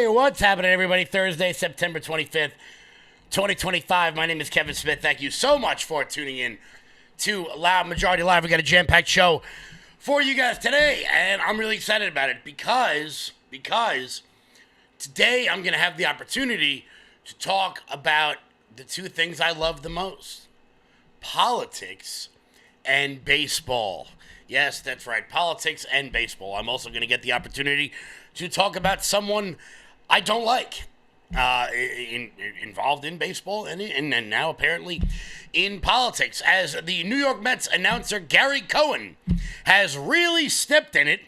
What's happening, everybody? Thursday, September 25th, 2025. My name is Kevin Smith. Thank you so much for tuning in to Loud Majority Live. We got a jam-packed show for you guys today, and I'm really excited about it because today I'm going to have the opportunity to talk about the two things I love the most: politics and baseball. Yes, that's right, politics and baseball. I'm also going to get the opportunity to talk about someone I don't like, involved in baseball and now apparently in politics, as the New York Mets announcer Gary Cohen has really stepped in it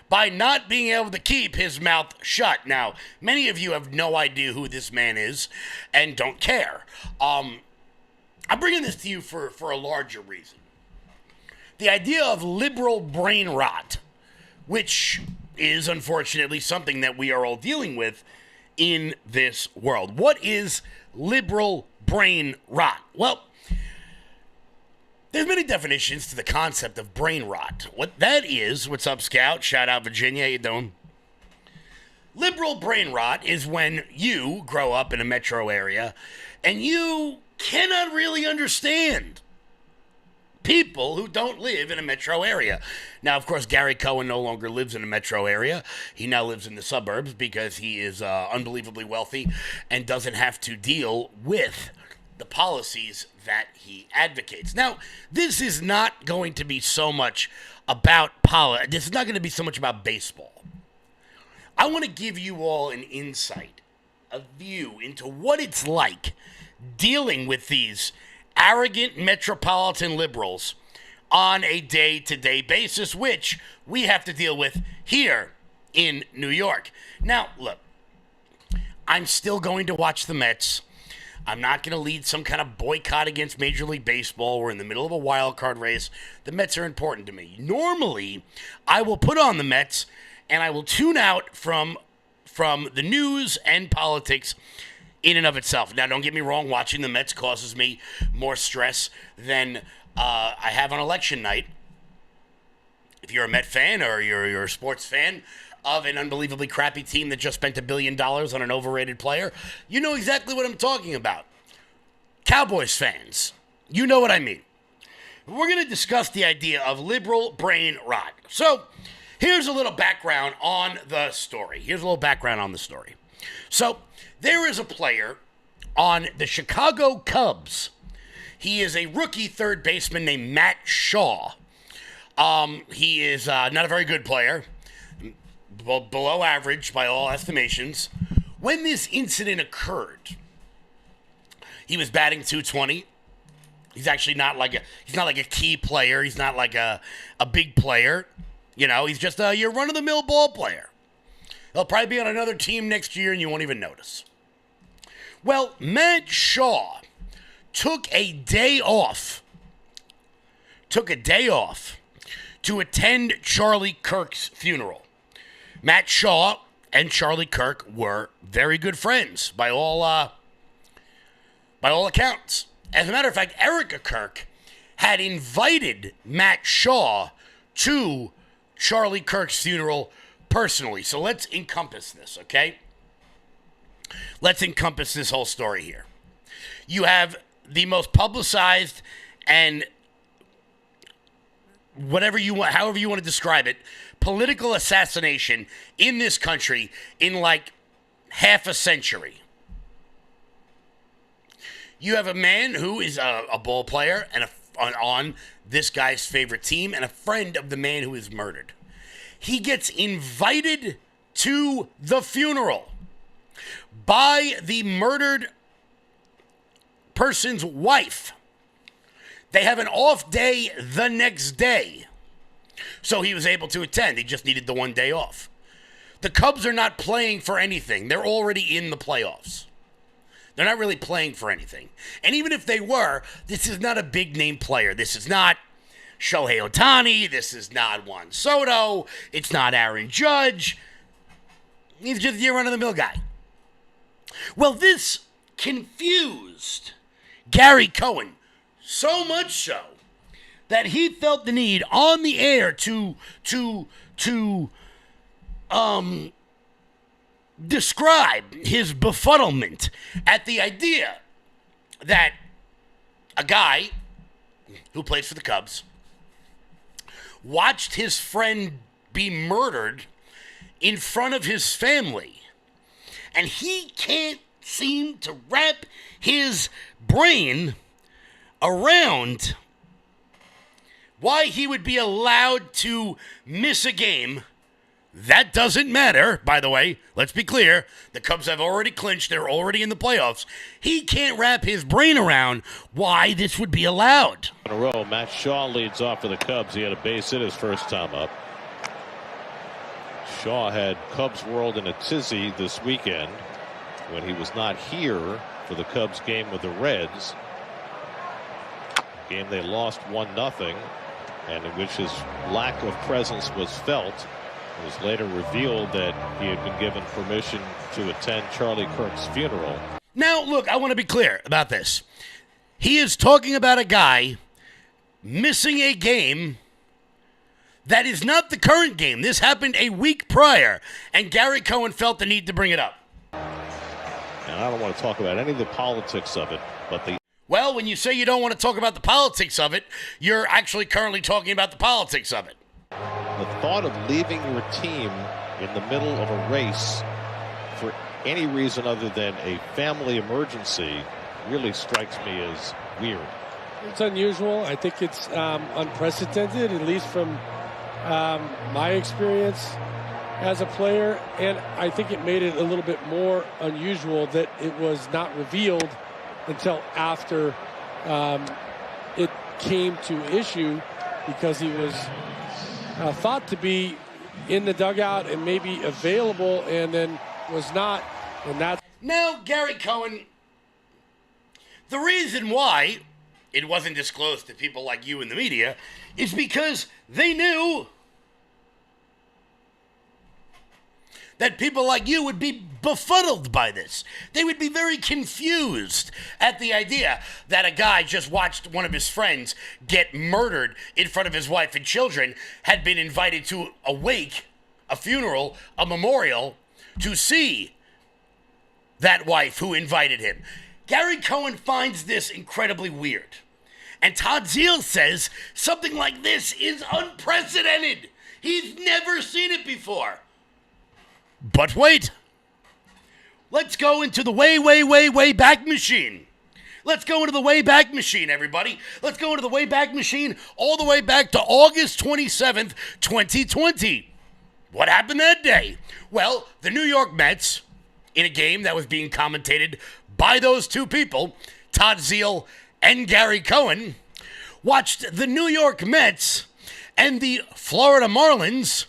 by not being able to keep his mouth shut. Now, many of you have no idea who this man is and don't care. I'm bringing this to you for a larger reason. The idea of liberal brain rot, which is unfortunately something that we are all dealing with in this world. What is liberal brain rot? Well, there's many definitions to the concept of brain rot. What that is, what's up, Scout? Shout out, Virginia. How you doing? Liberal brain rot is when you grow up in a metro area and you cannot really understand people who don't live in a metro area. Now, of course, Gary Cohen no longer lives in a metro area. He now lives in the suburbs because he is unbelievably wealthy and doesn't have to deal with the policies that he advocates. Now, this is not going to be so much about this is not going to be so much about baseball. I want to give you all an insight, a view into what it's like dealing with these arrogant metropolitan liberals on a day-to-day basis, which we have to deal with here in New York. Now, look, I'm still going to watch the Mets. I'm not going to lead some kind of boycott against Major League Baseball. We're in the middle of a wild card race. The Mets are important to me. Normally, I will put on the Mets and I will tune out from the news and politics in and of itself. Now, don't get me wrong, watching the Mets causes me more stress than I have on election night. If you're a Met fan or you're a sports fan of an unbelievably crappy team that just spent $1 billion on an overrated player, you know exactly what I'm talking about. Cowboys fans, you know what I mean. We're going to discuss the idea of liberal brain rot. So, here's a little background on the story. So, there is a player on the Chicago Cubs. He is a rookie third baseman named Matt Shaw. He is not a very good player, below average by all estimations. When this incident occurred, he was batting .220. He's actually not like a key player. He's not like a big player. You know, he's just your run-of-the-mill ball player. He'll probably be on another team next year and you won't even notice. Well, Matt Shaw took a day off to attend Charlie Kirk's funeral. Matt Shaw and Charlie Kirk were very good friends by all accounts. As a matter of fact, Erica Kirk had invited Matt Shaw to Charlie Kirk's funeral personally. So let's encompass this, okay? Let's encompass this whole story here. You have the most publicized and however you want to describe it, political assassination in this country in like half a century. You have a man who is a ball player and on this guy's favorite team and a friend of the man who is murdered. He gets invited to the funeral by the murdered person's wife. They have an off day the next day, so he was able to attend. He just needed the one day off. The Cubs are not playing for anything. They're already in the playoffs. They're not really playing for anything. And even if they were, this is not a big name player. This is not Shohei Ohtani. This is not Juan Soto. It's not Aaron Judge. He's just your run-of-the-mill guy. Well, this confused Gary Cohen so much so that he felt the need on the air to describe his befuddlement at the idea that a guy who plays for the Cubs watched his friend be murdered in front of his family, and he can't seem to wrap his brain around why he would be allowed to miss a game. That doesn't matter, by the way. Let's be clear. The Cubs have already clinched. They're already in the playoffs. He can't wrap his brain around why this would be allowed. In a row, Matt Shaw leads off for the Cubs. He had a base hit his first time up. Shaw had Cubs World in a tizzy this weekend when he was not here for the Cubs game with the Reds. Game they lost 1-0, and in which his lack of presence was felt. It was later revealed that he had been given permission to attend Charlie Kirk's funeral. Now, look, I want to be clear about this. He is talking about a guy missing a game that is not the current game. This happened a week prior, and Gary Cohen felt the need to bring it up. And I don't want to talk about any of the politics of it, but Well, when you say you don't want to talk about the politics of it, you're actually currently talking about the politics of it. the thought of leaving your team in the middle of a race for any reason other than a family emergency really strikes me as weird. It's unusual. I think it's unprecedented, at least from my experience as a player. And I think it made it a little bit more unusual that it was not revealed until after it came to issue, because he was thought to be in the dugout and maybe available, and then was not. And that's now, Gary Cohen, the reason why it wasn't disclosed to people like you in the media is because they knew that people like you would be befuddled by this. They would be very confused at the idea that a guy just watched one of his friends get murdered in front of his wife and children, had been invited to a wake, a funeral, a memorial, to see that wife who invited him. Gary Cohen finds this incredibly weird. And Todd Zeal says something like this is unprecedented. He's never seen it before. But wait. Let's go into the way back machine. Let's go into the way back machine, everybody. Let's go into the way back machine all the way back to August 27th, 2020. What happened that day? Well, the New York Mets, in a game that was being commentated by those two people, Todd Zeal and Gary Cohen, watched the New York Mets and the Florida Marlins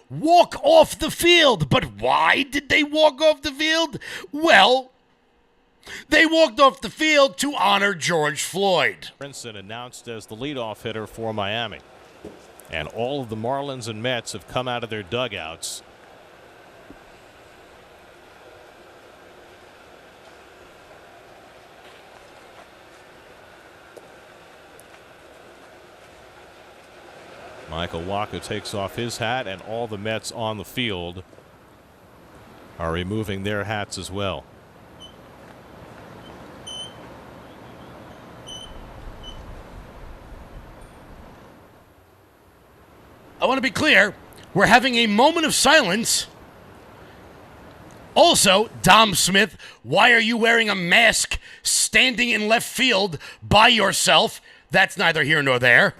walk off the field. But why did they walk off the field? Well, they walked off the field to honor George Floyd. Princeton announced as the leadoff hitter for Miami. And all of the Marlins and Mets have come out of their dugouts. Michael Wacha takes off his hat, and all the Mets on the field are removing their hats as well. I want to be clear, we're having a moment of silence. Also, Dom Smith, why are you wearing a mask standing in left field by yourself? That's neither here nor there.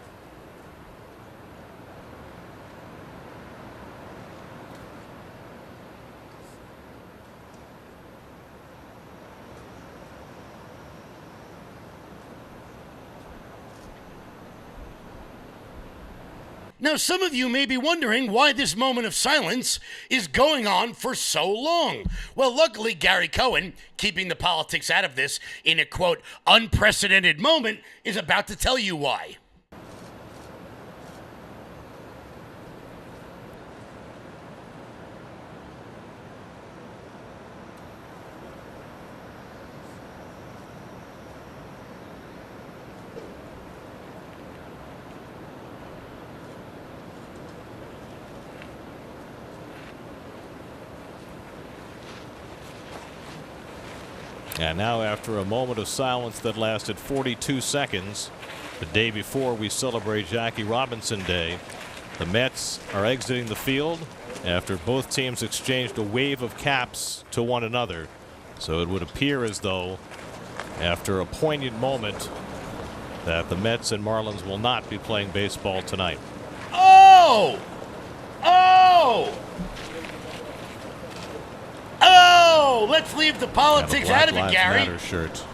Now, some of you may be wondering why this moment of silence is going on for so long. Well, luckily, Gary Cohen, keeping the politics out of this in a, quote, unprecedented moment, is about to tell you why. And now, after a moment of silence that lasted 42 seconds, the day before we celebrate Jackie Robinson Day, the Mets are exiting the field after both teams exchanged a wave of caps to one another. So it would appear as though, after a poignant moment, that the Mets and Marlins will not be playing baseball tonight. Oh! Oh! Oh, let's leave the politics out of it, Gary. Black Lives Matter shirt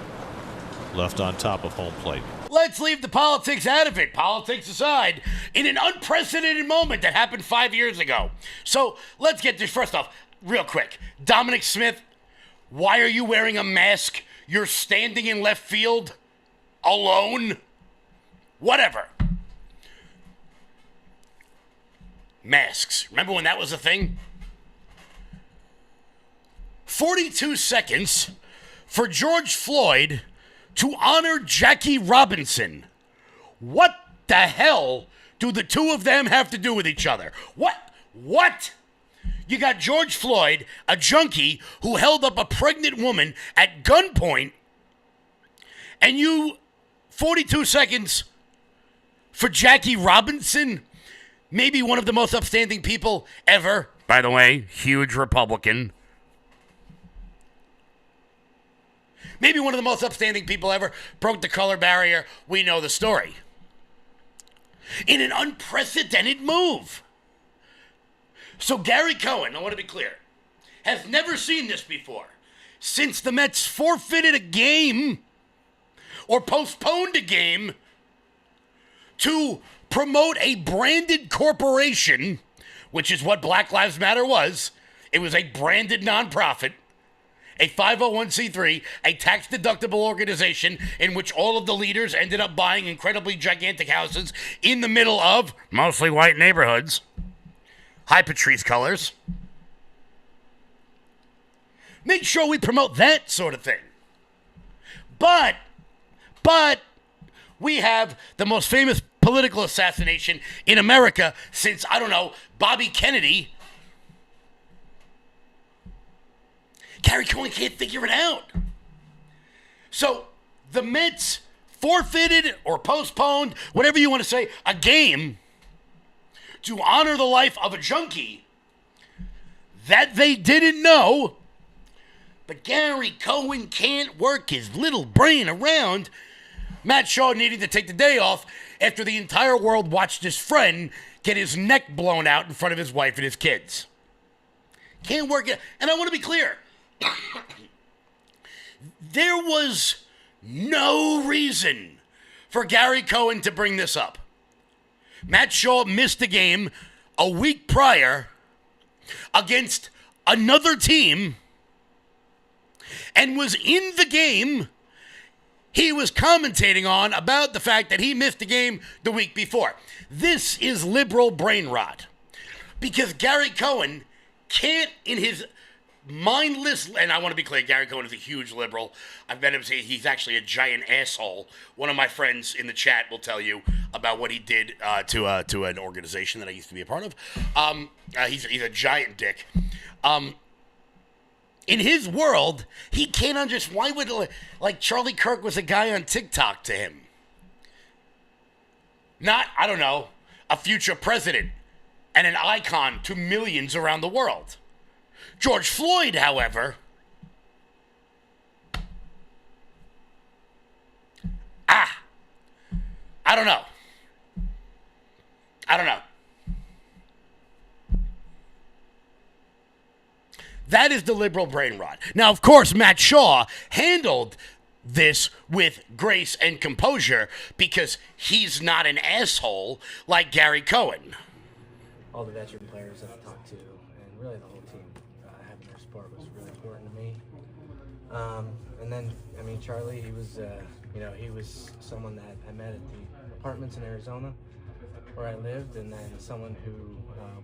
left on top of home plate. Let's leave the politics out of it. Politics aside, in an unprecedented moment that happened 5 years ago. So let's get this first off, real quick. Dominic Smith, why are you wearing a mask? You're standing in left field alone? Whatever. Masks. Remember when that was a thing? 42 seconds for George Floyd to honor Jackie Robinson. What the hell do the two of them have to do with each other? What? You got George Floyd, a junkie who held up a pregnant woman at gunpoint, and you 42 seconds for Jackie Robinson, maybe one of the most upstanding people ever. By the way, huge Republican. Maybe one of the most upstanding people ever, broke the color barrier. We know the story. In an unprecedented move. So Gary Cohen, I want to be clear, has never seen this before. Since the Mets forfeited a game or postponed a game to promote a branded corporation, which is what Black Lives Matter was. It was a branded nonprofit. A 501c3, a tax-deductible organization in which all of the leaders ended up buying incredibly gigantic houses in the middle of mostly white neighborhoods. High Patrice colors. Make sure we promote that sort of thing. But we have the most famous political assassination in America since, I don't know, Bobby Kennedy. Gary Cohen can't figure it out. So the Mets forfeited or postponed, whatever you want to say, a game to honor the life of a junkie that they didn't know. But Gary Cohen can't work his little brain around Matt Shaw needing to take the day off after the entire world watched his friend get his neck blown out in front of his wife and his kids. Can't work it. And I want to be clear. There was no reason for Gary Cohen to bring this up. Matt Shaw missed a game a week prior against another team and was in the game he was commentating on about the fact that he missed the game the week before. This is liberal brain rot because Gary Cohen can't, in his mindless, and I want to be clear, Gary Cohen is a huge liberal. I've met him say he's actually a giant asshole. One of my friends in the chat will tell you about what he did to an organization that I used to be a part of. He's a giant dick. In his world, he can't understand. Why would, like, Charlie Kirk was a guy on TikTok to him? Not, I don't know, a future president and an icon to millions around the world. George Floyd, however, I don't know. That is the liberal brain rot. Now, of course, Matt Shaw handled this with grace and composure because he's not an asshole like Gary Cohen. All the veteran players I've talked to, and really the whole team, having their support was really important to me. And then, I mean, Charlie, he was, he was someone that I met at the apartments in Arizona where I lived, and then someone who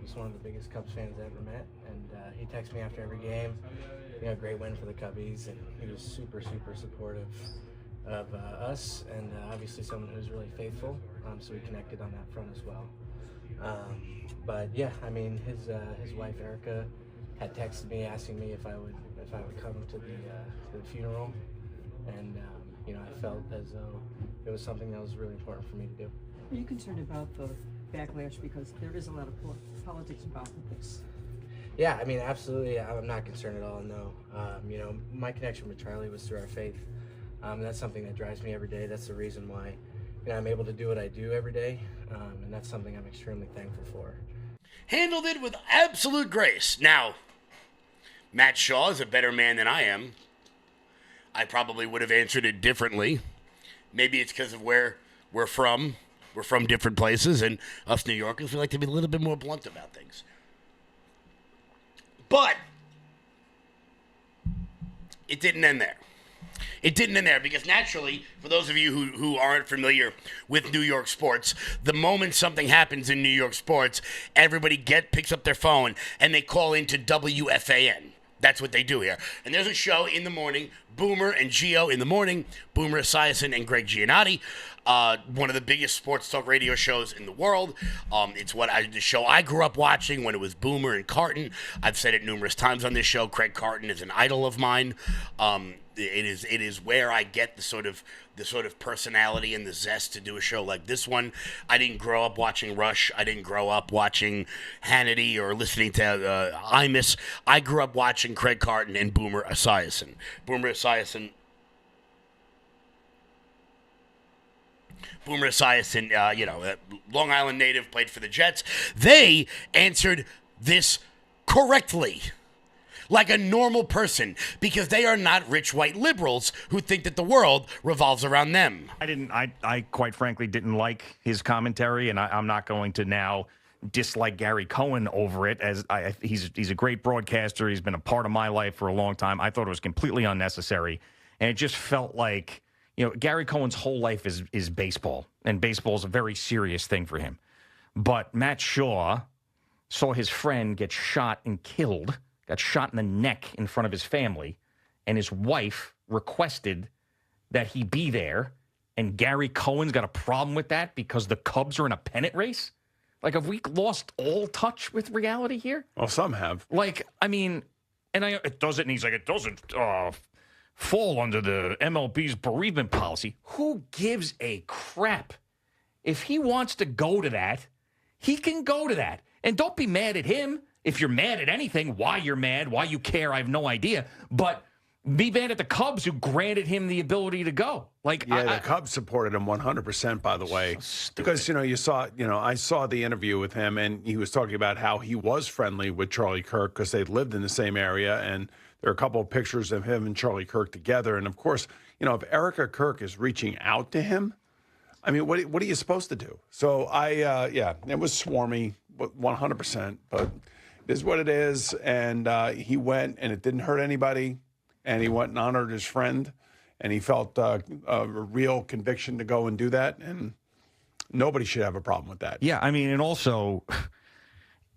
was one of the biggest Cubs fans I ever met. And he texted me after every game, great win for the Cubbies, and he was super, super supportive of us, and obviously someone who's really faithful. So we connected on that front as well. But yeah, I mean, his wife Erica had texted me asking me if I would come to the funeral, and I felt as though it was something that was really important for me to do. Are you concerned about the backlash, because there is a lot of politics involved with this? Yeah, I mean, absolutely. I'm not concerned at all. No, my connection with Charlie was through our faith. That's something that drives me every day. That's the reason why I'm able to do what I do every day, and that's something I'm extremely thankful for. Handled it with absolute grace. Now, Matt Shaw is a better man than I am. I probably would have answered it differently. Maybe it's because of where we're from. We're from different places, and us New Yorkers, we like to be a little bit more blunt about things. But it didn't end there. It didn't end there because naturally, for those of you who aren't familiar with New York sports, the moment something happens in New York sports, everybody picks up their phone and they call into WFAN. That's what they do here. And there's a show in the morning, Boomer and Gio in the morning, Boomer Esiason and Greg Giannotti, one of the biggest sports talk radio shows in the world. It's the show I grew up watching when it was Boomer and Carton. I've said it numerous times on this show. Craig Carton is an idol of mine. It is where I get the sort of personality and the zest to do a show like this one. I didn't grow up watching Rush. I didn't grow up watching Hannity or listening to Imus. I grew up watching Craig Carton and Boomer Esiason. Boomer Esiason, Long Island native, played for the Jets. They answered this correctly, like a normal person, because they are not rich white liberals who think that the world revolves around them. I quite frankly didn't like his commentary, and I'm not going to now dislike Gary Cohen over it, as he's a great broadcaster. He's been a part of my life for a long time. I thought it was completely unnecessary, and it just felt like, Gary Cohen's whole life is baseball, and baseball is a very serious thing for him. But Matt Shaw saw his friend get shot and killed, got shot in the neck in front of his family, and his wife requested that he be there, and Gary Cohen's got a problem with that because the Cubs are in a pennant race? Like, have we lost all touch with reality here? Well, some have. Like, I mean, it doesn't fall under the MLB's bereavement policy. Who gives a crap? If he wants to go to that, he can go to that. And don't be mad at him. If you're mad at anything, why you're mad, why you care, I have no idea. But be mad at the Cubs who granted him the ability to go. The Cubs supported him 100%, by the way. Because, I saw the interview with him, and he was talking about how he was friendly with Charlie Kirk because they lived in the same area, and there are a couple of pictures of him and Charlie Kirk together. And, of course, if Erica Kirk is reaching out to him, I mean, what are you supposed to do? So, it was swarmy, 100%, but it is what it is. And he went, and it didn't hurt anybody. And he went and honored his friend, and he felt a real conviction to go and do that. And nobody should have a problem with that. Yeah, I mean, and also,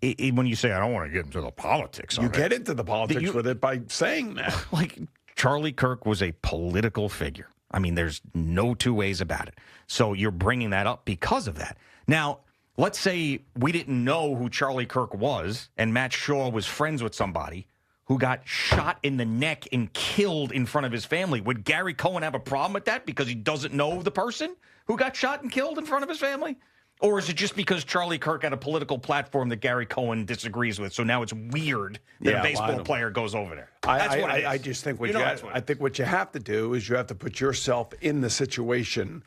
when you say, I don't want to get into the politics of you it. get into the politics with it by saying that. Like, Charlie Kirk was a political figure. I mean, there's no two ways about it. So you're bringing that up because of that. Now, let's say we didn't know who Charlie Kirk was, and Matt Shaw was friends with somebody who got shot in the neck and killed in front of his family. Would Gary Cohen have a problem with that because he doesn't know the person who got shot and killed in front of his family? Or is it just because Charlie Kirk had a political platform that Gary Cohen disagrees with, so now it's weird that a baseball player goes over there? I just think I think what you have to do is you have to put yourself in the situation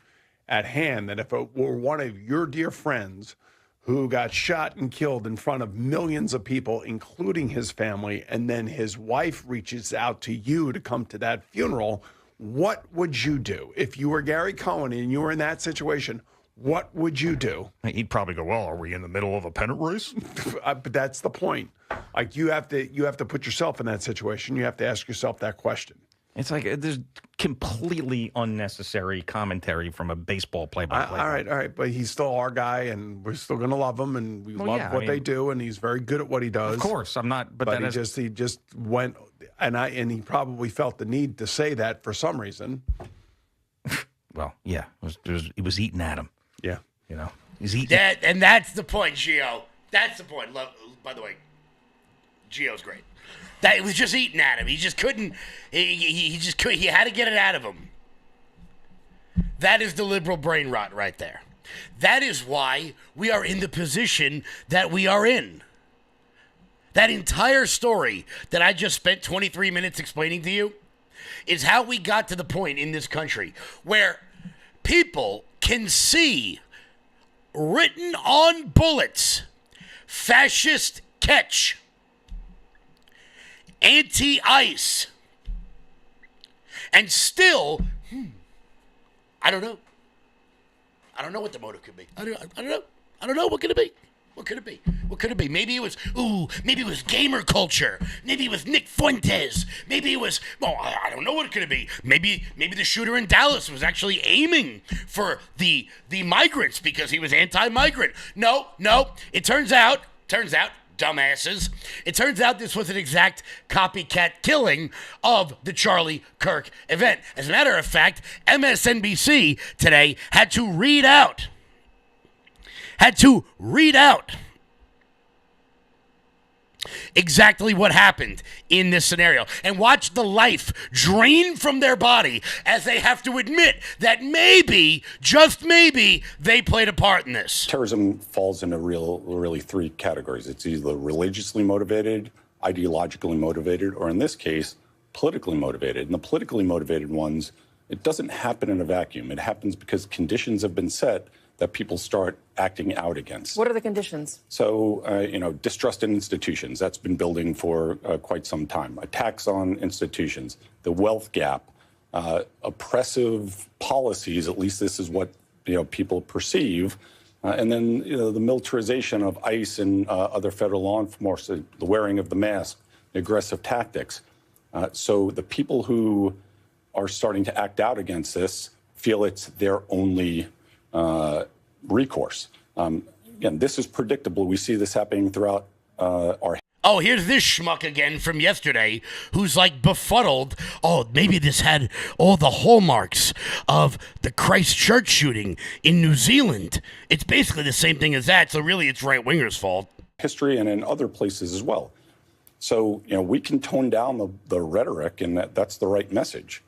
at hand, that if it were one of your dear friends who got shot and killed in front of millions of people, including his family, and then his wife reaches out to you to come to that funeral, what would you do if you were Gary Cohen and you were in that situation? What would you do? He'd probably go, well, are we in the middle of a pennant race? But that's the point. Like you have to put yourself in that situation. You have to ask yourself that question. It's like there's completely unnecessary commentary from a baseball play-by-play. All right. But he's still our guy, and we're still going to love him, and we love what they do, and he's very good at what he does. Of course, I'm not. But he just went, and he probably felt the need to say that for some reason. Well, yeah, he was eating at him. Yeah, he's eating. And that's the point, Gio. That's the point. By the way, Gio's great. That it was just eating at him. He just couldn't. He just could. He had to get it out of him. That is the liberal brain rot right there. That is why we are in the position that we are in. That entire story that I just spent 23 minutes explaining to you is how we got to the point in this country where people can see written on bullets, fascist catch, anti-ICE, and still, I don't know. I don't know what the motive could be. I don't know. I don't know. What could it be? What could it be? What could it be? Maybe it was gamer culture. Maybe it was Nick Fuentes. Maybe it was, I don't know what could it be. Maybe the shooter in Dallas was actually aiming for the migrants because he was anti-migrant. No. It turns out, dumbasses, it turns out this was an exact copycat killing of the Charlie Kirk event. As a matter of fact, MSNBC today had to read out exactly what happened in this scenario and watch the life drain from their body as they have to admit that maybe, just maybe, they played a part in this. Terrorism falls into really three categories. It's either religiously motivated, ideologically motivated, or in this case, politically motivated. And the politically motivated ones, it doesn't happen in a vacuum. It happens because conditions have been set that people start acting out against. What are the conditions? So, distrust in institutions. That's been building for quite some time. Attacks on institutions, the wealth gap, oppressive policies, at least this is what people perceive, and then the militarization of ICE and other federal law enforcement, the wearing of the mask, the aggressive tactics. So the people who are starting to act out against this feel it's their only recourse. Again, this is predictable. We see this happening throughout our. Oh, here's this schmuck again from yesterday who's like befuddled. Oh, maybe this had all the hallmarks of the Christchurch shooting in New Zealand. It's basically the same thing as that, so really it's right-wingers' fault. History and in other places as well. So, we can tone down the rhetoric, and that's the right message.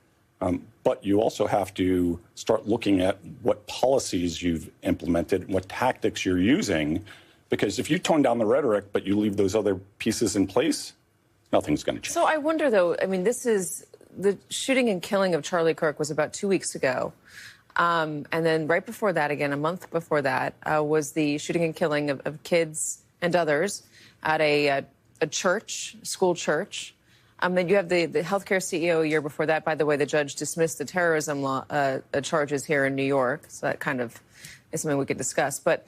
But you also have to start looking at what policies you've implemented, what tactics you're using, because if you tone down the rhetoric, but you leave those other pieces in place, nothing's going to change. So I wonder, though, this is the shooting and killing of Charlie Kirk was about 2 weeks ago. And then right before that, again, a month before that, was the shooting and killing of kids and others at a church, school church. Then you have the healthcare CEO a year before that. By the way, the judge dismissed the terrorism law charges here in New York. So that kind of is something we could discuss. But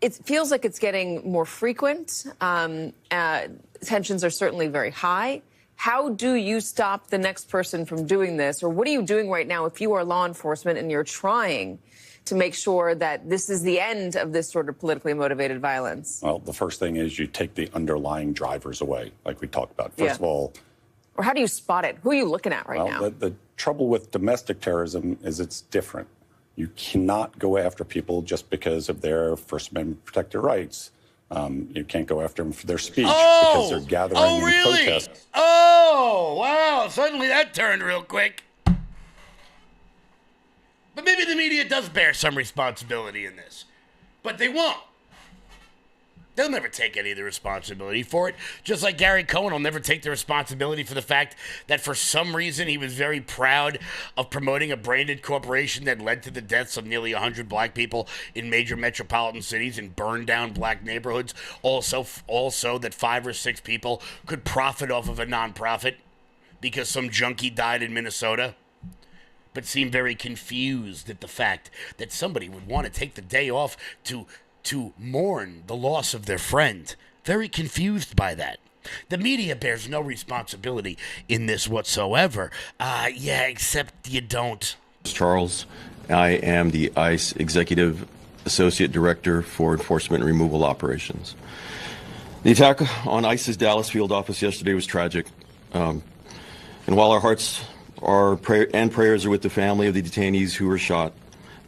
it feels like it's getting more frequent. Tensions are certainly very high. How do you stop the next person from doing this? Or what are you doing right now if you are law enforcement and you're trying to make sure that this is the end of this sort of politically motivated violence? Well, the first thing is you take the underlying drivers away, like we talked about. First of all... Or how do you spot it? Who are you looking at right now? The trouble with domestic terrorism is it's different. You cannot go after people just because of their First Amendment protected rights. You can't go after them for their speech because they're gathering in protest. Oh, wow. Suddenly that turned real quick. But maybe the media does bear some responsibility in this. But they won't. They'll never take any of the responsibility for it. Just like Gary Cohen will never take the responsibility for the fact that for some reason he was very proud of promoting a branded corporation that led to the deaths of nearly 100 black people in major metropolitan cities and burned down black neighborhoods. Also that 5 or 6 people could profit off of a nonprofit. because some junkie died in Minnesota, but seemed very confused at the fact that somebody would want to take the day off to mourn the loss of their friend. Very confused by that. The media bears no responsibility in this whatsoever. Yeah, except you don't. Charles, I am the ICE Executive Associate Director for Enforcement and Removal Operations. The attack on ICE's Dallas field office yesterday was tragic. And while our hearts and prayers are with the family of the detainees who were shot,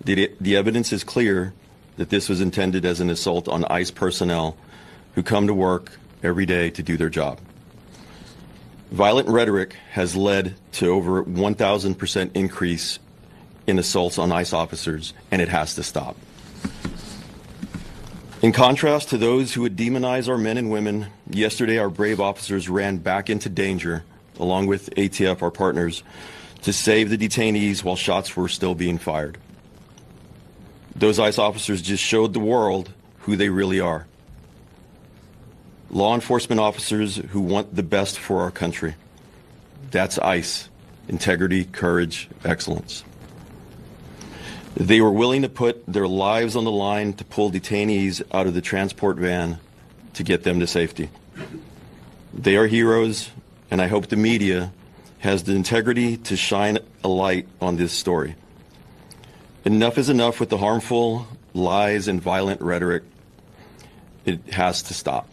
the evidence is clear that this was intended as an assault on ICE personnel who come to work every day to do their job. Violent rhetoric has led to over 1,000% increase in assaults on ICE officers, and it has to stop. In contrast to those who would demonize our men and women, yesterday our brave officers ran back into danger, along with ATF, our partners, to save the detainees while shots were still being fired. Those ICE officers just showed the world who they really are. Law enforcement officers who want the best for our country. That's ICE. Integrity, courage, excellence. They were willing to put their lives on the line to pull detainees out of the transport van to get them to safety. They are heroes, and I hope the media has the integrity to shine a light on this story. Enough is enough with the harmful lies and violent rhetoric. It has to stop.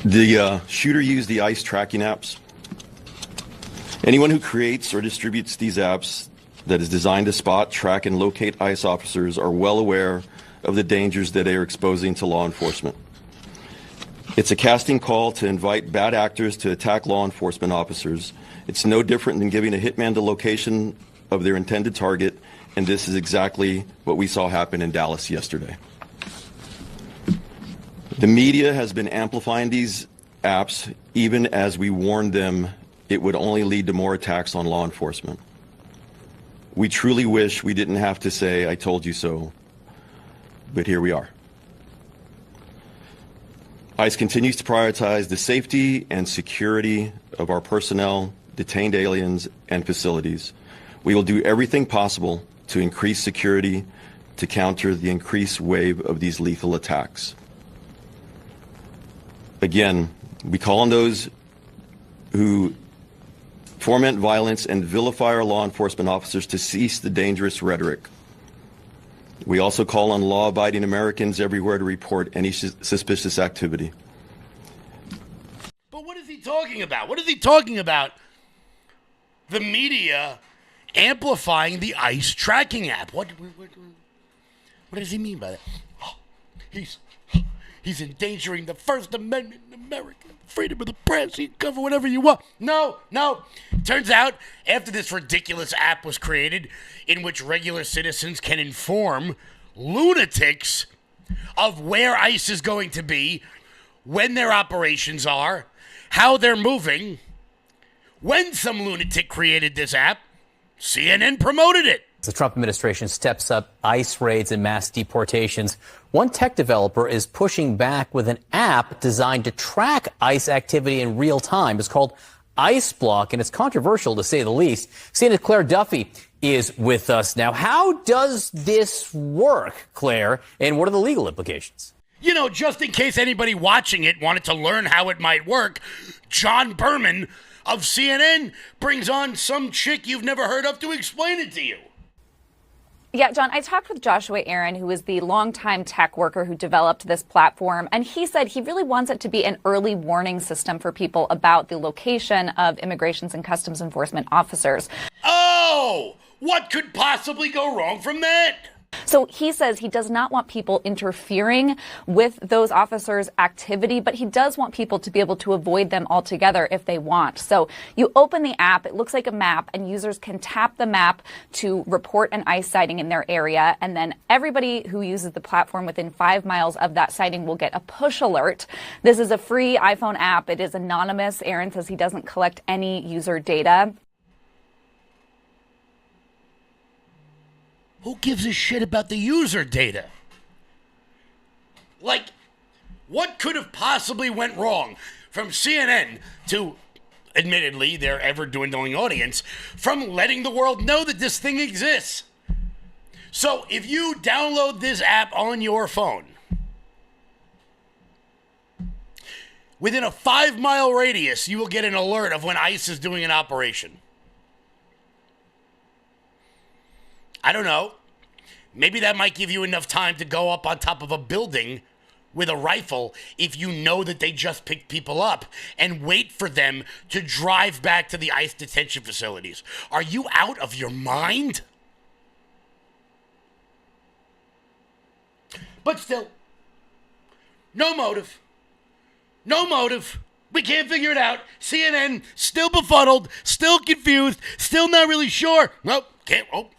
The shooter used the ICE tracking apps. Anyone who creates or distributes these apps that is designed to spot, track, and locate ICE officers are well aware of the dangers that they are exposing to law enforcement. It's a casting call to invite bad actors to attack law enforcement officers. It's no different than giving a hitman the location of their intended target, and this is exactly what we saw happen in Dallas yesterday. The media has been amplifying these apps even as we warned them it would only lead to more attacks on law enforcement. We truly wish we didn't have to say, "I told you so," but here we are. ICE continues to prioritize the safety and security of our personnel, detained aliens, and facilities. We will do everything possible to increase security to counter the increased wave of these lethal attacks. Again, we call on those who foment violence and vilify our law enforcement officers to cease the dangerous rhetoric. We also call on law-abiding Americans everywhere to report any suspicious activity. But what is he talking about? What is he talking about? The media amplifying the ICE tracking app. What does he mean by that? He's endangering the First Amendment in America. Freedom of the press. You can cover whatever you want. No. Turns out, after this ridiculous app was created, in which regular citizens can inform lunatics of where ICE is going to be, when their operations are, how they're moving. When some lunatic created this app, CNN promoted it. The Trump administration steps up ICE raids and mass deportations. One tech developer is pushing back with an app designed to track ICE activity in real time. It's called ICE Block, and it's controversial to say the least. CNN's Claire Duffy is with us now. How does this work, Claire, and what are the legal implications? You know, just in case anybody watching it wanted to learn how it might work, John Berman of CNN brings on some chick you've never heard of to explain it to you. Yeah, John, I talked with Joshua Aaron, who is the longtime tech worker who developed this platform, and he said he really wants it to be an early warning system for people about the location of immigrations and customs enforcement officers. Oh, what could possibly go wrong from that? So he says he does not want people interfering with those officers' activity, but he does want people to be able to avoid them altogether if they want. So you open the app, it looks like a map, and users can tap the map to report an ICE sighting in their area. And then everybody who uses the platform within 5 miles of that sighting will get a push alert. This is a free iPhone app. It is anonymous. Aaron says he doesn't collect any user data. Who gives a shit about the user data? Like, What could have possibly went wrong from CNN to, admittedly, their ever-dwindling audience, from letting the world know that this thing exists? So if you download this app on your phone, within a 5-mile radius, you will get an alert of when ICE is doing an operation. I don't know. Maybe that might give you enough time to go up on top of a building with a rifle if you know that they just picked people up and wait for them to drive back to the ICE detention facilities. Are you out of your mind? But still, no motive. No motive. We can't figure it out. CNN still befuddled, still confused, still not really sure. Well,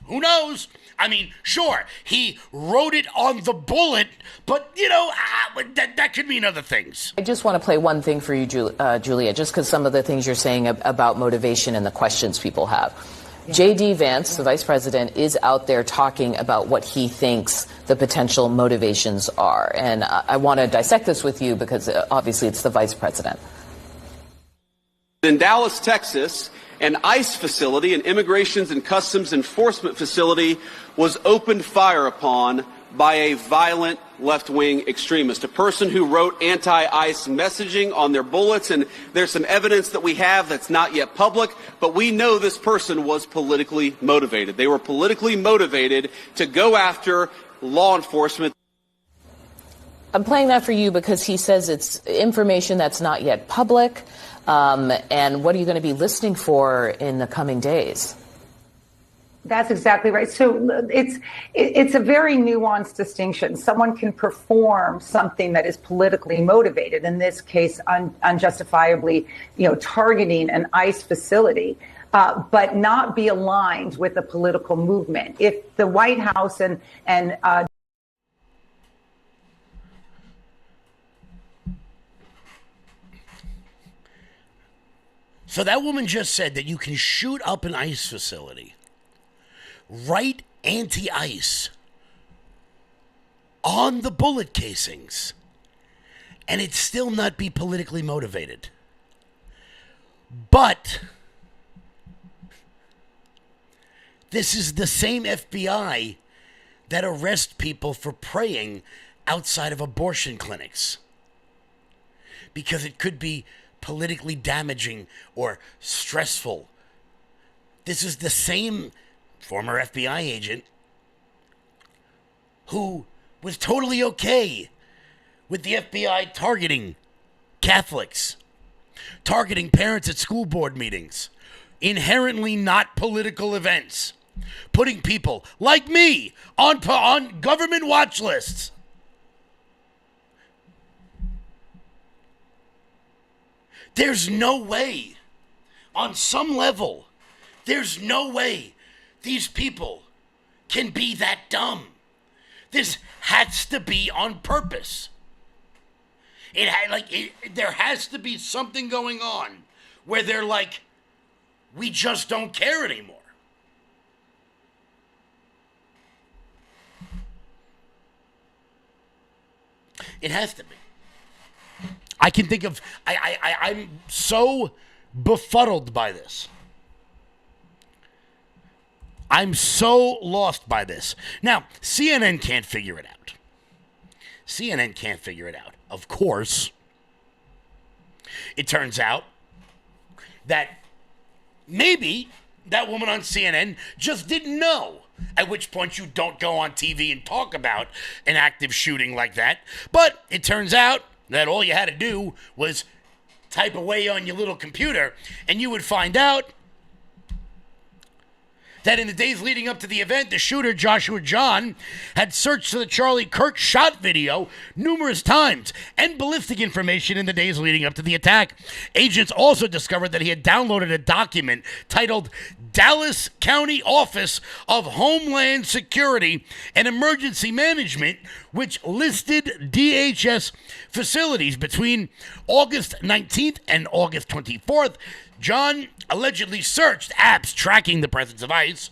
who knows? I mean, sure, he wrote it on the bullet, but, that could mean other things. I just want to play one thing for you, Julia, just because some of the things you're saying about motivation and the questions people have. J.D. Vance, the vice president, is out there talking about what he thinks the potential motivations are. And I want to dissect this with you because obviously it's the vice president. In Dallas, Texas, an ICE facility, an Immigrations and Customs Enforcement facility, was opened fire upon by a violent left-wing extremist, a person who wrote anti-ICE messaging on their bullets, and there's some evidence that we have that's not yet public, but we know this person was politically motivated. They were politically motivated to go after law enforcement. I'm playing that for you because he says it's information that's not yet public, and what are you going to be listening for in the coming days? That's exactly right. So it's a very nuanced distinction. Someone can perform something that is politically motivated, in this case, unjustifiably, targeting an ICE facility, but not be aligned with a political movement. If the White House and So that woman just said that you can shoot up an ICE facility, write anti-ICE on the bullet casings, and it still not be politically motivated. But this is the same FBI that arrest people for praying outside of abortion clinics because it could be politically damaging or stressful. This is the same former FBI agent who was totally okay with the FBI targeting Catholics, targeting parents at school board meetings, inherently not political events, putting people like me on government watch lists. There's no way, on some level, there's no way these people can be that dumb. This has to be on purpose. There has to be something going on where they're like, we just don't care anymore. It has to be. I can think of, I'm so befuddled by this. I'm so lost by this. Now, CNN can't figure it out. CNN can't figure it out. Of course, it turns out that maybe that woman on CNN just didn't know, at which point you don't go on TV and talk about an active shooting like that. But it turns out that all you had to do was type away on your little computer, and you would find out that in the days leading up to the event, the shooter, Joshua John, had searched for the Charlie Kirk shot video numerous times and ballistic information in the days leading up to the attack. Agents also discovered that he had downloaded a document titled Dallas County Office of Homeland Security and Emergency Management, which listed DHS facilities between August 19th and August 24th. John allegedly searched apps tracking the presence of ICE.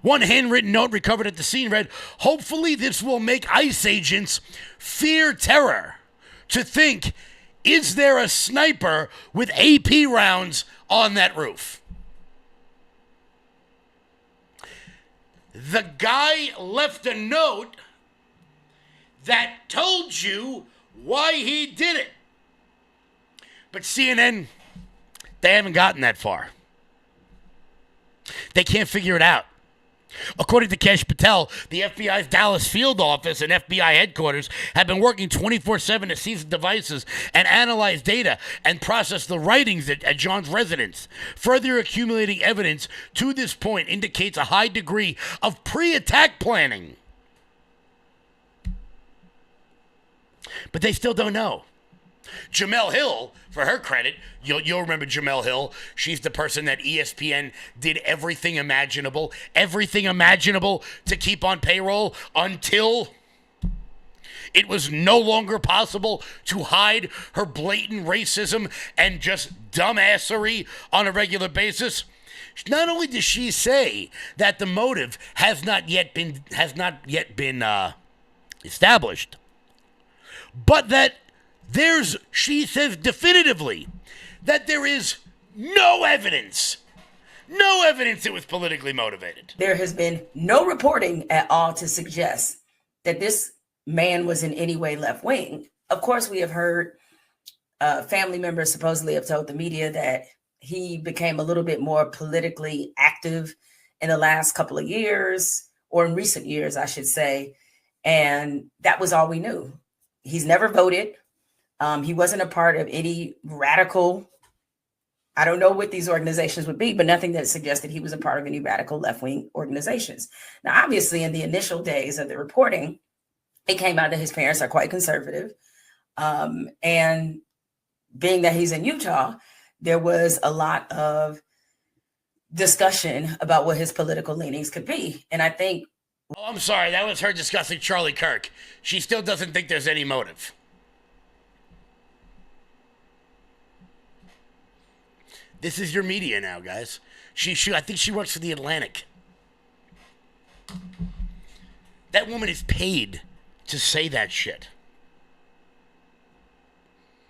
One handwritten note recovered at the scene read, "Hopefully this will make ICE agents fear terror to think, is there a sniper with AP rounds on that roof?" The guy left a note that told you why he did it. But CNN, they haven't gotten that far. They can't figure it out. According to Kesh Patel, the FBI's Dallas field office and FBI headquarters have been working 24/7 to seize devices and analyze data and process the writings at John's residence. Further accumulating evidence to this point indicates a high degree of pre-attack planning. But they still don't know. Jamel Hill, for her credit, you'll remember Jamel Hill. She's the person that ESPN did everything imaginable to keep on payroll until it was no longer possible to hide her blatant racism and just dumbassery on a regular basis. Not only does she say that the motive has not yet been established, but that she says definitively that there is no evidence it was politically motivated. There has been no reporting at all to suggest that this man was in any way left-wing. Of course, we have heard family members supposedly have told the media that he became a little bit more politically active in the last couple of years, or in recent years, I should say. And that was all we knew. He's never voted. He wasn't a part of any radical, I don't know what these organizations would be, but nothing that suggested he was a part of any radical left-wing organizations. Now, obviously, in the initial days of the reporting, it came out that his parents are quite conservative. And being that he's in Utah, there was a lot of discussion about what his political leanings could be. And I think... Oh, I'm sorry. That was her discussing Charlie Kirk. She still doesn't think there's any motive. This is your media now, guys. I think she works for The Atlantic. That woman is paid to say that shit.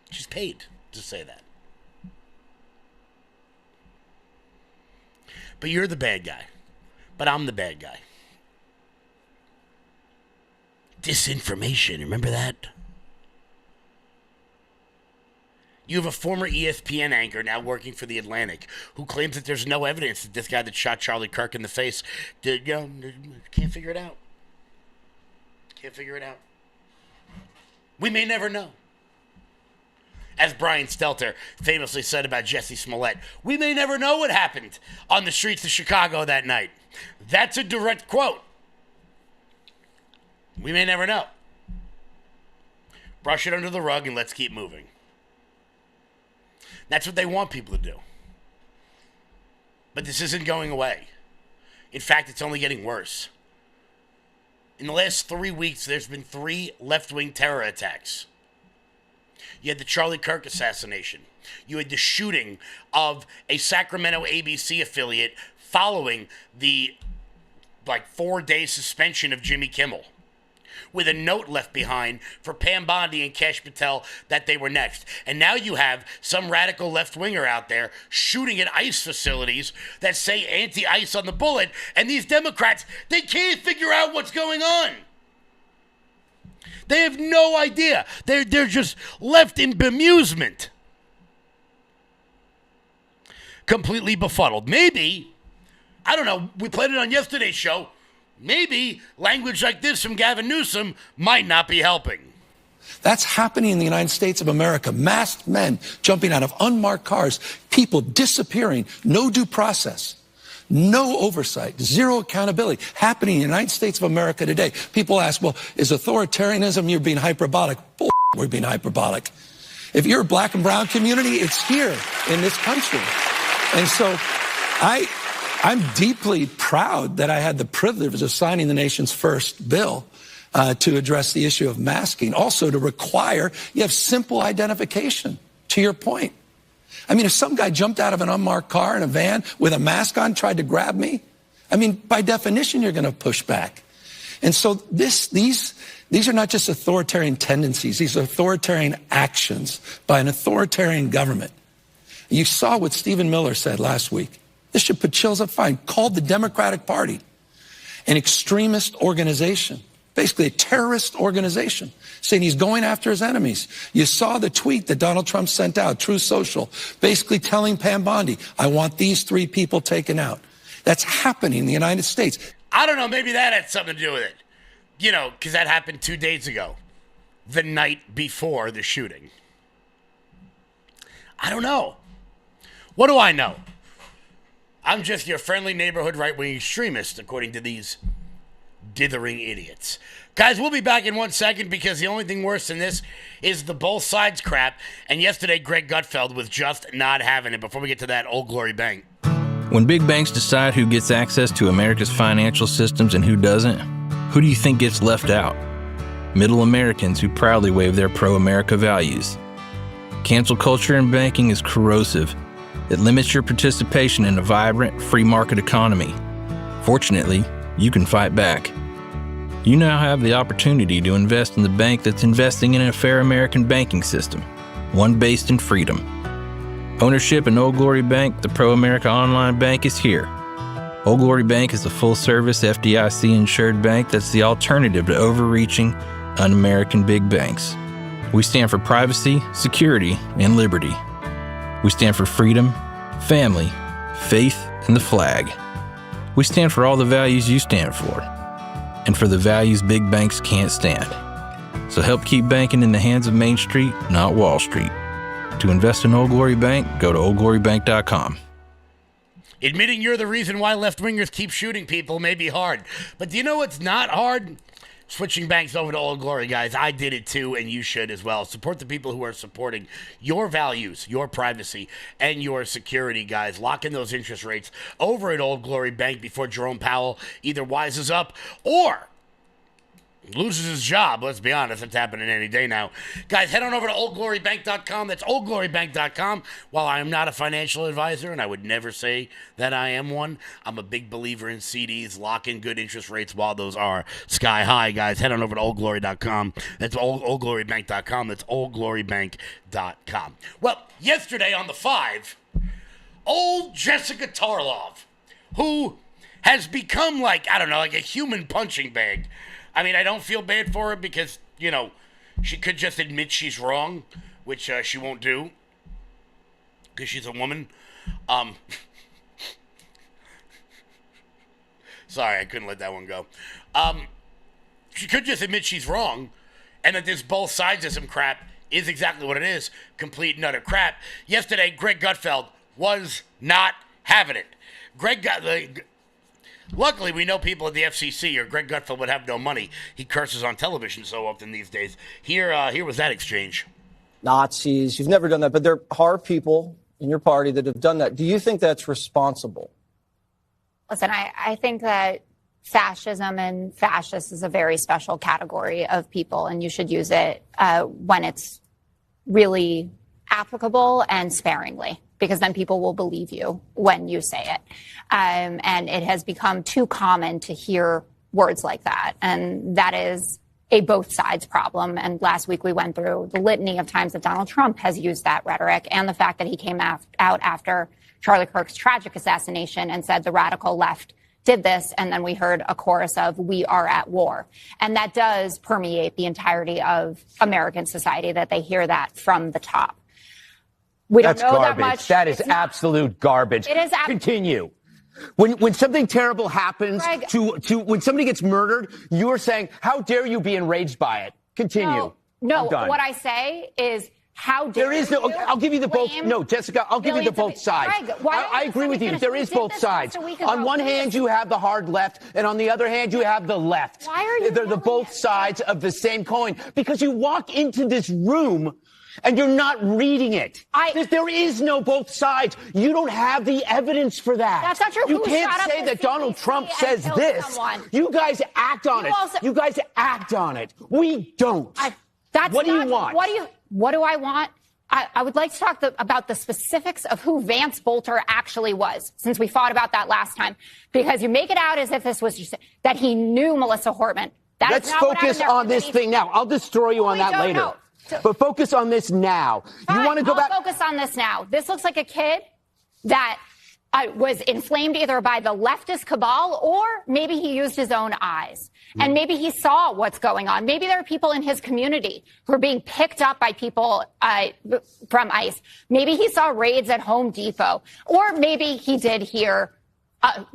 She's paid to say that. But you're the bad guy. But I'm the bad guy. Disinformation, remember that? You have a former ESPN anchor now working for The Atlantic who claims that there's no evidence that this guy that shot Charlie Kirk in the face can't figure it out. Can't figure it out. We may never know. As Brian Stelter famously said about Jesse Smollett, we may never know what happened on the streets of Chicago that night. That's a direct quote. We may never know. Brush it under the rug and let's keep moving. That's what they want people to do. But this isn't going away. In fact, it's only getting worse. In the last 3 weeks, there's been 3 left-wing terror attacks. You had the Charlie Kirk assassination. You had the shooting of a Sacramento ABC affiliate following the 4-day suspension of Jimmy Kimmel, with a note left behind for Pam Bondi and Kesh Patel that they were next. And now you have some radical left-winger out there shooting at ICE facilities that say anti-ICE on the bullet, and these Democrats, they can't figure out what's going on. They have no idea. They're just left in bemusement. Completely befuddled. Maybe, I don't know, we played it on yesterday's show, maybe language like this from Gavin Newsom might not be helping. That's happening in the United States of America. Masked men jumping out of unmarked cars, people disappearing, no due process, no oversight, zero accountability, happening in the United States of America today. People ask, well, is authoritarianism, you're being hyperbolic? Bull, we're being hyperbolic. If you're a black and brown community, it's here in this country. And so I'm deeply proud that I had the privilege of signing the nation's first bill to address the issue of masking. Also to require, you have simple identification, to your point. I mean, if some guy jumped out of an unmarked car in a van with a mask on, tried to grab me, I mean, by definition, you're going to push back. And so these are not just authoritarian tendencies. These are authoritarian actions by an authoritarian government. You saw what Stephen Miller said last week. This should put chills up fine. Called the Democratic Party an extremist organization, basically a terrorist organization, saying he's going after his enemies. You saw the tweet that Donald Trump sent out, Truth Social, basically telling Pam Bondi, I want these 3 people taken out. That's happening in the United States. I don't know, maybe that had something to do with it. You know, because that happened 2 days ago, the night before the shooting. I don't know. What do I know? I'm just your friendly neighborhood right-wing extremist, according to these dithering idiots. Guys, we'll be back in 1 second because the only thing worse than this is the both sides crap. And yesterday, Greg Gutfeld was just not having it. Before we get to that, Old Glory Bank. When big banks decide who gets access to America's financial systems and who doesn't, who do you think gets left out? Middle Americans who proudly wave their pro-America values. Cancel culture in banking is corrosive. It limits your participation in a vibrant, free market economy. Fortunately, you can fight back. You now have the opportunity to invest in the bank that's investing in a fair American banking system, one based in freedom. Ownership in Old Glory Bank, the pro-America online bank, is here. Old Glory Bank is a full-service FDIC-insured bank that's the alternative to overreaching, un-American big banks. We stand for privacy, security, and liberty. We stand for freedom, family, faith, and the flag. We stand for all the values you stand for, and for the values big banks can't stand. So help keep banking in the hands of Main Street, not Wall Street. To invest in Old Glory Bank, go to oldglorybank.com. Admitting you're the reason why left-wingers keep shooting people may be hard. But do you know what's not hard? Switching banks over to Old Glory, guys. I did it too, and you should as well. Support the people who are supporting your values, your privacy, and your security, guys. Lock in those interest rates over at Old Glory Bank before Jerome Powell either wises up or loses his job. Let's be honest, it's happening any day now. Guys, head on over to oldglorybank.com. That's oldglorybank.com. While I am not a financial advisor, and I would never say that I am one, I'm a big believer in CDs. Lock in good interest rates while those are sky high, guys. Head on over to oldglory.com. That's oldglorybank.com. That's oldglorybank.com. Well, yesterday on the 5, old Jessica Tarlov, who has become like a human punching bag. I mean, I don't feel bad for her because, she could just admit she's wrong, which she won't do because she's a woman. Sorry, I couldn't let that one go. She could just admit she's wrong and that this both sidesism crap is exactly what it is, complete and utter crap. Yesterday, Greg Gutfeld was not having it. Luckily, we know people at the FCC, or Greg Gutfeld would have no money. He curses on television so often these days. Here was that exchange. Nazis, you've never done that, but there are people in your party that have done that. Do you think that's responsible? Listen, I think that fascism and fascist is a very special category of people, and you should use it when it's really applicable and sparingly, because then people will believe you when you say it. And it has become too common to hear words like that. And that is a both sides problem. And last week we went through the litany of times that Donald Trump has used that rhetoric, and the fact that he came out after Charlie Kirk's tragic assassination and said the radical left did this. And then we heard a chorus of "we are at war." And that does permeate the entirety of American society, that they hear that from the top. We don't know garbage. that much. That is absolute garbage. It is. Continue. When something terrible happens Greg, when somebody gets murdered, you're saying, how dare you be enraged by it? Continue. No, what I say is, how dare there is no, you I'll give you the both. blame No, Jessica, I'll give you the both sides. Greg, why don't I you agree let with me you. finish? There We is did both this sides. just a week On ago. one hand, you have the hard left, and on the other hand, you have the left. Why are you They're both sides of the same coin. Because you walk into this room and you're not reading it. There is no both sides. You don't have the evidence for that. That's not true. You Who can't shot up say the that Donald CDC Trump and says killed this. someone? You guys act on You it. also- You guys act on it. We don't. What do you want? What do I want? I would like to talk about the specifics of who Vance Bolter actually was, since we fought about that last time, because you make it out as if this was just that he knew Melissa Hortman. Let's focus on this thing now. I'll destroy you on that later. But focus on this now. Fine, You want to go back? Focus on this now. This looks like a kid that was inflamed either by the leftist cabal or maybe he used his own eyes. And maybe he saw what's going on. Maybe there are people in his community who are being picked up by people from ICE. Maybe he saw raids at Home Depot. Or maybe he did hear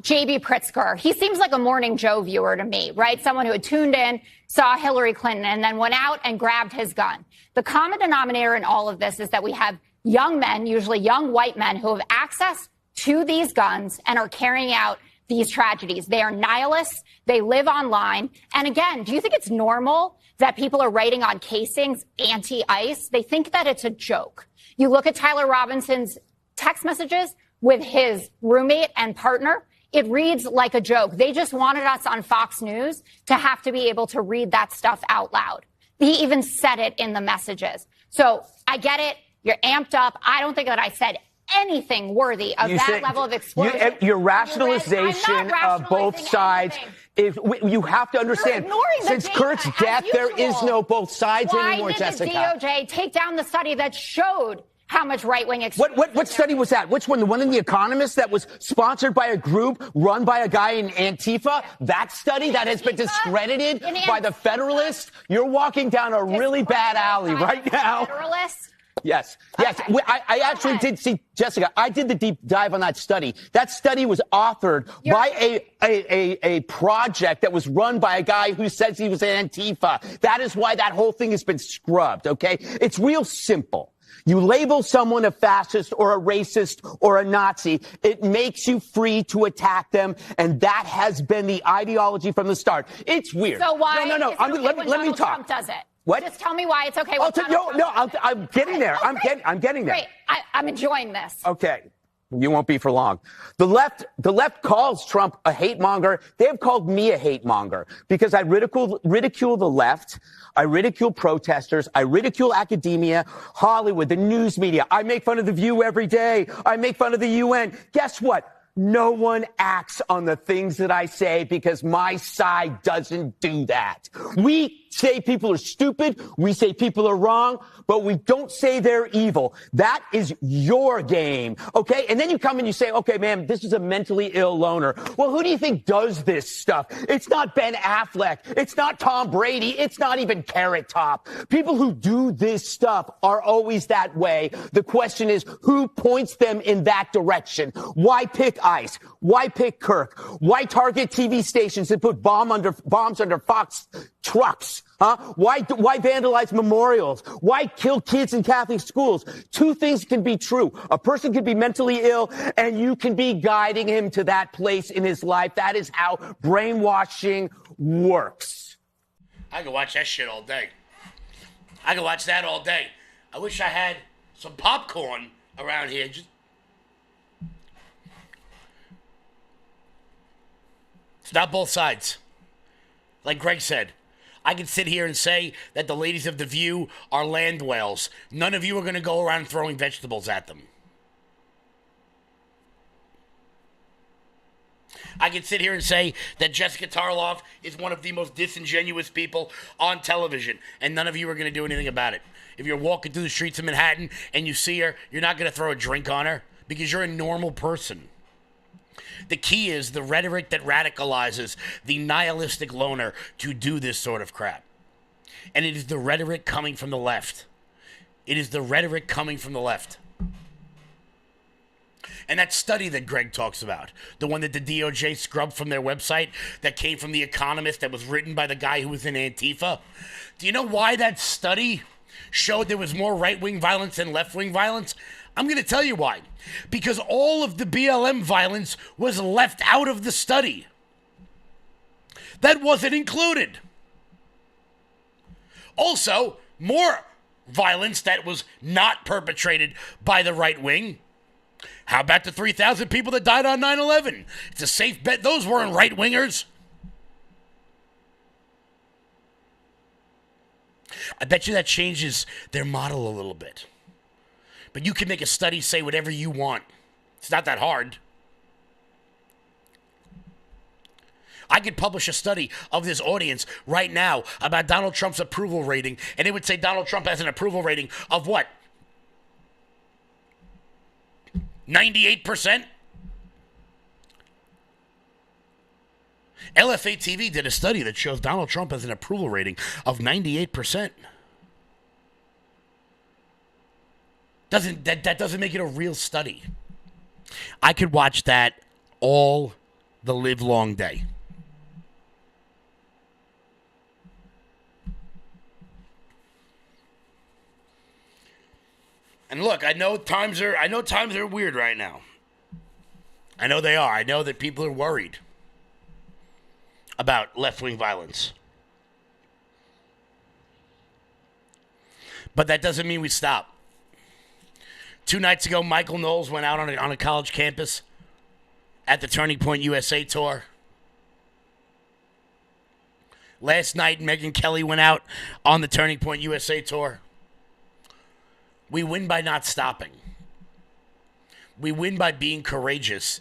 J.B. Pritzker. He seems like a Morning Joe viewer to me, right? Someone who had tuned in, saw Hillary Clinton, and then went out and grabbed his gun. The common denominator in all of this is that we have young men, usually young white men, who have access to these guns and are carrying out these tragedies. They are nihilists. They live online. And again, do you think it's normal that people are writing on casings anti-ICE? They think that it's a joke. You look at Tyler Robinson's text messages with his roommate and partner. It reads like a joke. They just wanted us on Fox News to have to be able to read that stuff out loud. He even said it in the messages. So I get it. You're amped up. I don't think that I said anything worthy of that level of explosion. Your rationalization of both sides is you have to understand. Since Kurt's death, there is no both sides anymore, Jessica. Why did the DOJ take down the study that showed how much right-wing extremism? What study was that? Which one? The one in The Economist that was sponsored by a group run by a guy in Antifa? That study that has been discredited by the Federalists? You're walking down a really bad alley right now. Federalists? Yes. I actually did see, Jessica, I did the deep dive on that study. That study was authored by a project that was run by a guy who says he was an Antifa. That is why that whole thing has been scrubbed, okay? It's real simple. You label someone a fascist or a racist or a Nazi, it makes you free to attack them, and that has been the ideology from the start. It's weird. So why? No. Let me talk. Trump does it. What? Just tell me why it's okay. I'm getting there. I'm getting there. Great. I'm enjoying this. Okay. You won't be for long. The left calls Trump a hate monger. They have called me a hate monger because I ridicule the left. I ridicule protesters. I ridicule academia, Hollywood, the news media. I make fun of The View every day. I make fun of the UN. Guess what? No one acts on the things that I say because my side doesn't do that. We say people are stupid. We say people are wrong, but we don't say they're evil. That is your game, okay? And then you come and you say, okay, man, this is a mentally ill loner. Well, who do you think does this stuff? It's not Ben Affleck. It's not Tom Brady. It's not even Carrot Top. People who do this stuff are always that way. The question is, who points them in that direction? Why pick ICE? Why pick Kirk? Why target TV stations that put bombs under Fox trucks? Huh? Why vandalize memorials? Why kill kids in Catholic schools? Two things can be true. A person can be mentally ill, and you can be guiding him to that place in his life. That is how brainwashing works. I could watch that shit all day. I could watch that all day. I wish I had some popcorn around here. It's not both sides. Like Greg said, I can sit here and say that the ladies of The View are land whales. None of you are going to go around throwing vegetables at them. I can sit here and say that Jessica Tarloff is one of the most disingenuous people on television, and none of you are going to do anything about it. If you're walking through the streets of Manhattan and you see her, you're not going to throw a drink on her because you're a normal person. The key is the rhetoric that radicalizes the nihilistic loner to do this sort of crap. And it is the rhetoric coming from the left. It is the rhetoric coming from the left. And that study that Greg talks about, the one that the DOJ scrubbed from their website that came from The Economist that was written by the guy who was in Antifa, do you know why that study showed there was more right-wing violence than left-wing violence? I'm going to tell you why. Because all of the BLM violence was left out of the study. That wasn't included. Also, more violence that was not perpetrated by the right wing. How about the 3,000 people that died on 9/11? It's a safe bet those weren't right-wingers. I bet you that changes their model a little bit. But you can make a study say whatever you want. It's not that hard. I could publish a study of this audience right now about Donald Trump's approval rating, and it would say Donald Trump has an approval rating of what? 98%? LFA TV did a study that shows Donald Trump has an approval rating of 98%. That doesn't make it a real study. I could watch that all the live long day. And look, I know times are weird right now. I know they are. I know that people are worried about left-wing violence. But that doesn't mean we stop. 2 nights ago, Michael Knowles went out on a college campus at the Turning Point USA tour. Last night, Megyn Kelly went out on the Turning Point USA tour. We win by not stopping. We win by being courageous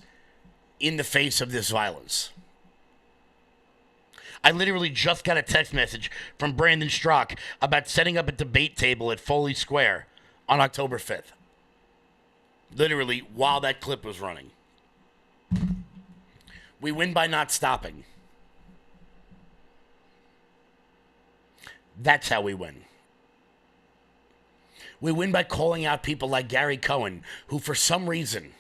in the face of this violence. I literally just got a text message from Brandon Strzok about setting up a debate table at Foley Square on October 5th. Literally, while that clip was running. We win by not stopping. That's how we win. We win by calling out people like Gary Cohen, who for some reason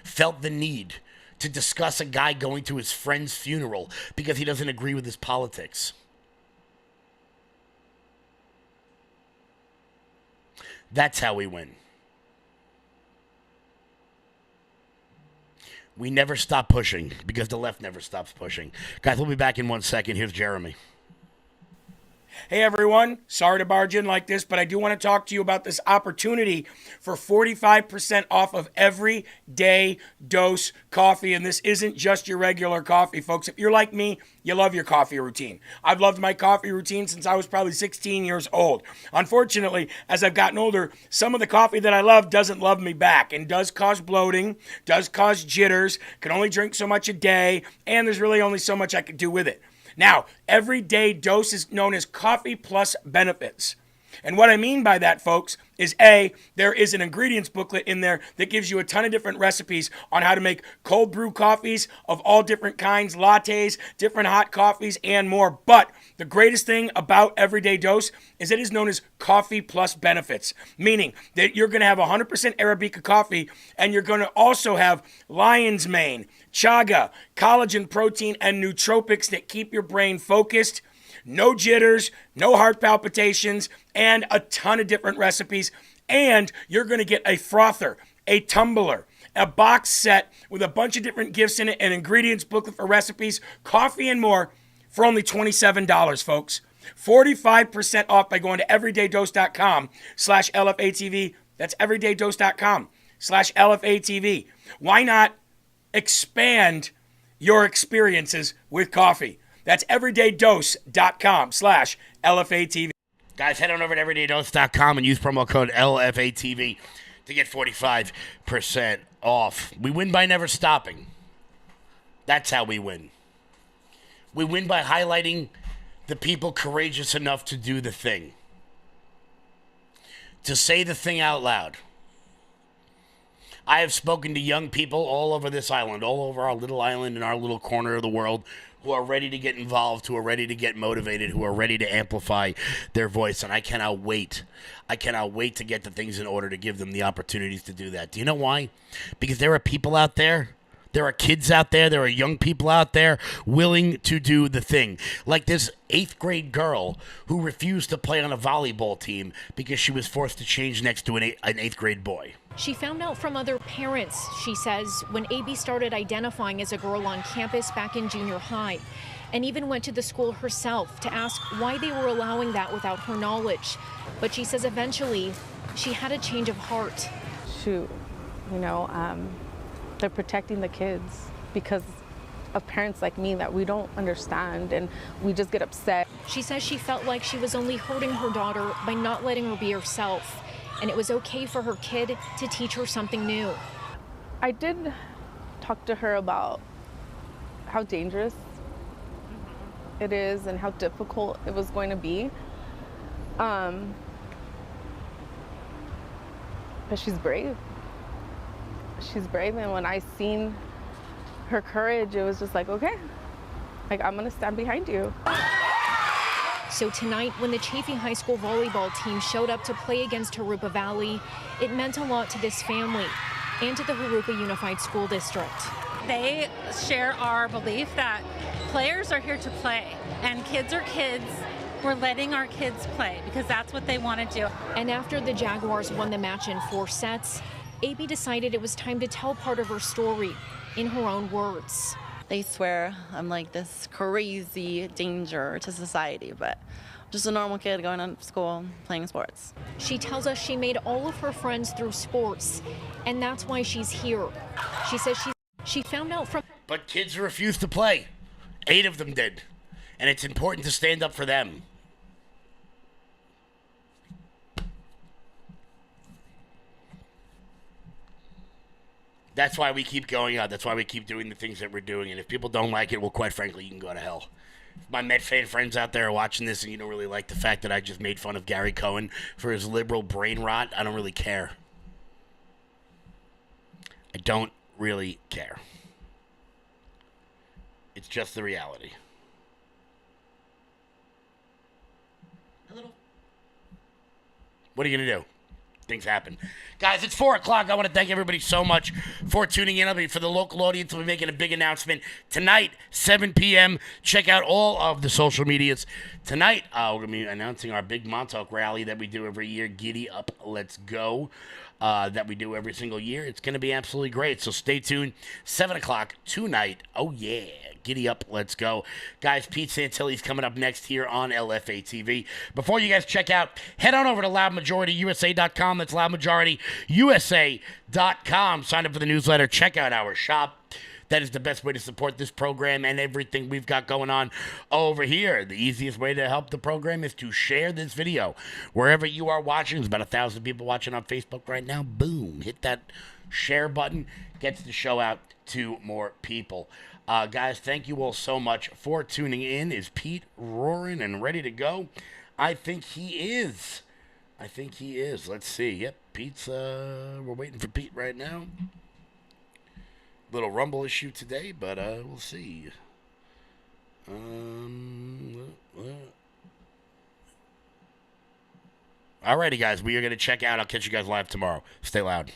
felt the need to discuss a guy going to his friend's funeral because he doesn't agree with his politics. That's how we win. We never stop pushing because the left never stops pushing. Guys, we'll be back in 1 second. Here's Jeremy. Hey everyone, sorry to barge in like this, but I do want to talk to you about this opportunity for 45% off of everyday dose coffee. And this isn't just your regular coffee, folks. If you're like me, you love your coffee routine. I've loved my coffee routine since I was probably 16 years old. Unfortunately, as I've gotten older, some of the coffee that I love doesn't love me back and does cause bloating, does cause jitters, can only drink so much a day, and there's really only so much I could do with it. Now, everyday dose is known as Coffee Plus Benefits. And what I mean by that, folks, is A, there is an ingredients booklet in there that gives you a ton of different recipes on how to make cold brew coffees of all different kinds, lattes, different hot coffees, and more. But the greatest thing about Everyday Dose is it is known as Coffee Plus Benefits, meaning that you're going to have 100% Arabica coffee, and you're going to also have lion's mane, chaga, collagen protein, and nootropics that keep your brain focused. No jitters, no heart palpitations, and a ton of different recipes. And you're going to get a frother, a tumbler, a box set with a bunch of different gifts in it, an ingredients booklet for recipes, coffee, and more for only $27, folks. 45% off by going to everydaydose.com/LFATV. That's everydaydose.com/LFATV. Why not expand your experiences with coffee? That's everydaydose.com/LFATV. Guys, head on over to everydaydose.com and use promo code LFATV to get 45% off. We win by never stopping. That's how we win. We win by highlighting the people courageous enough to do the thing. To say the thing out loud. I have spoken to young people all over this island, all over our little island in our little corner of the world, who are ready to get involved, who are ready to get motivated, who are ready to amplify their voice. And I cannot wait. I cannot wait to get the things in order to give them the opportunities to do that. Do you know why? Because there are people out there, there are kids out there, there are young people out there willing to do the thing. Like this 8th grade girl who refused to play on a volleyball team because she was forced to change next to an 8th grade boy. She found out from other parents, she says, when AB started identifying as a girl on campus back in junior high, and even went to the school herself to ask why they were allowing that without her knowledge. But she says eventually she had a change of heart. Shoot, they're protecting the kids because of parents like me that we don't understand and we just get upset. She says she felt like she was only hurting her daughter by not letting her be herself. and it was okay for her kid to teach her something new. I did talk to her about how dangerous it is and how difficult it was going to be. But she's brave. She's brave, and when I seen her courage, it was just like, okay, like, I'm gonna stand behind you. So tonight, when the Chaffey High School volleyball team showed up to play against Harupa Valley, it meant a lot to this family and to the Harupa Unified School District. They share our belief that players are here to play, and kids are kids. We're letting our kids play because that's what they want to do. And after the Jaguars won the match in 4 sets, AB decided it was time to tell part of her story in her own words. They swear I'm like this crazy danger to society, but I'm just a normal kid going to school, playing sports. She tells us she made all of her friends through sports, and that's why she's here. She says she found out from... But kids refused to play. 8 of them did. And it's important to stand up for them. That's why we keep going on. That's why we keep doing the things that we're doing. And if people don't like it, well, quite frankly, you can go to hell. If my Met fan friends out there are watching this and you don't really like the fact that I just made fun of Gary Cohen for his liberal brain rot, I don't really care. I don't really care. It's just the reality. What are you going to do? Things happen. Guys, it's 4 o'clock. I want to thank everybody so much for tuning in. For the local audience, we'll be making a big announcement tonight, 7 p.m. Check out all of the social medias. Tonight, we're going to be announcing our big Montauk rally that we do every year. Giddy up, let's go. That we do every single year. It's going to be absolutely great. So stay tuned. 7 o'clock tonight. Oh, yeah. Giddy up. Let's go. Guys, Pete Santilli's coming up next here on LFA TV. Before you guys check out, head on over to loudmajorityusa.com. That's loudmajorityusa.com. Sign up for the newsletter. Check out our shop. That is the best way to support this program and everything we've got going on over here. The easiest way to help the program is to share this video. Wherever you are watching, there's about 1,000 people watching on Facebook right now. Boom. Hit that share button. Gets the show out to more people. Guys, thank you all so much for tuning in. Is Pete roaring and ready to go? I think he is. Let's see. Yep, Pete's, we're waiting for Pete right now. Little rumble issue today, but we'll see. Alrighty, guys, we are going to check out. I'll catch you guys live tomorrow. Stay loud.